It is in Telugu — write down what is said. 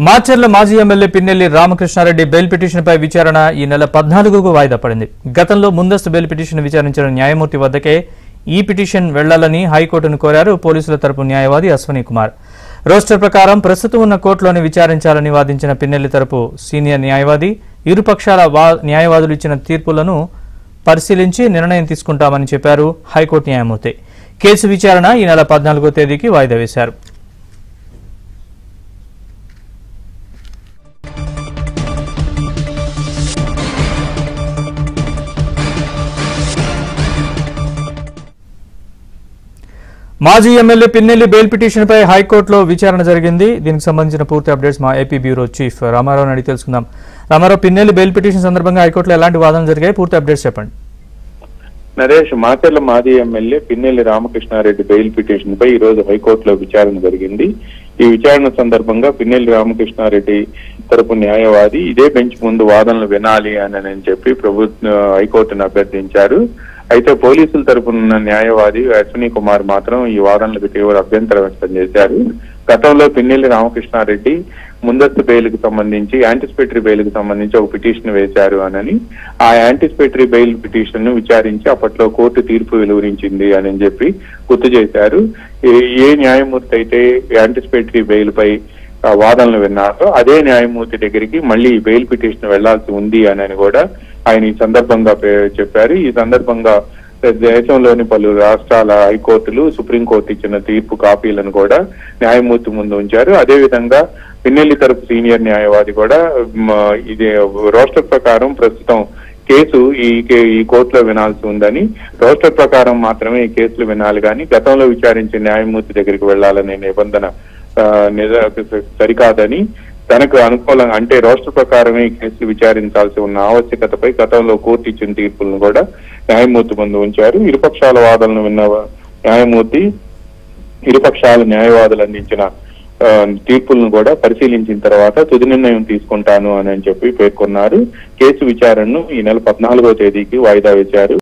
మాచర్ల మాజీ ఎమ్మెల్యే పిన్నెల్లి రామకృష్ణారెడ్డి బెయిల్ పిటిషన్పై విచారణ ఈ నెల 14కు వాయిదా పడింది. గతంలో ముందస్తు బెయిల్ పిటిషన్ విచారించిన న్యాయమూర్తి వద్దకే ఈ పిటిషన్ వెళ్లాలని హైకోర్టును కోరారు పోలీసుల తరపు న్యాయవాది అశ్వనీ కుమార్. రోస్టర్ ప్రకారం ప్రస్తుతం ఉన్న కోర్టులోనే విచారించాలని వాదించిన పిన్నెల్లి తరపు సీనియర్ న్యాయవాది ఇరుపక్షాల న్యాయవాదులు ఇచ్చిన తీర్పులను పరిశీలించి నిర్ణయం తీసుకుంటామని చెప్పారు హైకోర్టు న్యాయమూర్తి. కేసు విచారణ ఈ నెల 14వ తేదీకి వాయిదా వేశారు. మాజీ ఎమ్మెల్యే పిన్నెల్లి బెయిల్ పిటిషన్పై హైకోర్టులో విచారణ జరిగింది. దీనికి సంబంధించిన పూర్తి అప్డేట్స్ మా ఏపీ బ్యూరో చీఫ్ రామారావు అడిగి తెలుసుకుందాం. రామారావు, పిన్నెల్లి బెయిల్ పిటిషన్ సందర్భంగా హైకోర్టులో ఎలాంటి వాదనలు జరిగాయి, పూర్తి అప్డేట్స్ చెప్పండి. నరేష్, మాచర్ల మాజీ MLA Pinnelli Ramakrishna Reddy bail petition పై ఈ రోజు హైకోర్టులో విచారణ జరిగింది. ఈ విచారణ సందర్భంగా పిన్నెల్లి రామకృష్ణారెడ్డి తరపు న్యాయవాది ఇదే బెంచ్ ముందు వాదనలు వినాలి అని చెప్పి హైకోర్టును అభ్యర్థించారు. అయితే పోలీసుల తరపున న్యాయవాది అశ్వనీ కుమార్ మాత్రం ఈ వాదనలకు తీవ్ర అభ్యంతరం వ్యక్తం చేశారు. గతంలో పిన్నెల్లి రామకృష్ణారెడ్డి ముందస్తు బెయిల్కి సంబంధించి యాంటిసిపేటరీ బెయిల్కి సంబంధించి ఒక పిటిషన్ వేశారు అని ఆ యాంటిసిపేటరీ బెయిల్ పిటిషన్ ను విచారించి అప్పట్లో కోర్టు తీర్పు వెలువరించింది అని చెప్పి గుర్తు చేశారు. ఏ న్యాయమూర్తి అయితే యాంటిసిపేటరీ బెయిల్ పై వాదనలు విన్నారో అదే న్యాయమూర్తి దగ్గరికి మళ్ళీ బెయిల్ పిటిషన్ వెళ్లాల్సి ఉంది అని కూడా ఆయన ఈ సందర్భంగా చెప్పారు. ఈ సందర్భంగా దేశంలోని పలు రాష్ట్రాల హైకోర్టులు, సుప్రీంకోర్టు ఇచ్చిన తీర్పు కాపీలను కూడా న్యాయమూర్తి ముందు ఉంచారు. అదేవిధంగా పిన్నెల్లి తరపు సీనియర్ న్యాయవాది కూడా ఇది రోస్టర్ ప్రకారం ప్రస్తుతం కేసు ఈ కోర్టులో వినాల్సి ఉందని, రోస్టర్ ప్రకారం మాత్రమే ఈ కేసులు వినాలి కానీ గతంలో విచారించే న్యాయమూర్తి దగ్గరికి వెళ్లాలనే నిబంధన సరికాదని, తనకు అనుకూలంగా అంటే రోస్టర్ ప్రకారమే కేసులు విచారించాల్సి ఉన్న ఆవశ్యకతపై గతంలో కోర్టు ఇచ్చిన తీర్పులను కూడా న్యాయమూర్తి ముందు ఉంచారు. ఇరుపక్షాల వాదనలు విన్న న్యాయమూర్తి ఇరుపక్షాల న్యాయవాదులు అందించిన తీర్పులను కూడా పరిశీలించిన తర్వాత తుది నిర్ణయం తీసుకుంటాను అని చెప్పి పేర్కొన్నారు. కేసు విచారణను ఈ నెల 14వ తేదీకి వాయిదా వేశారు.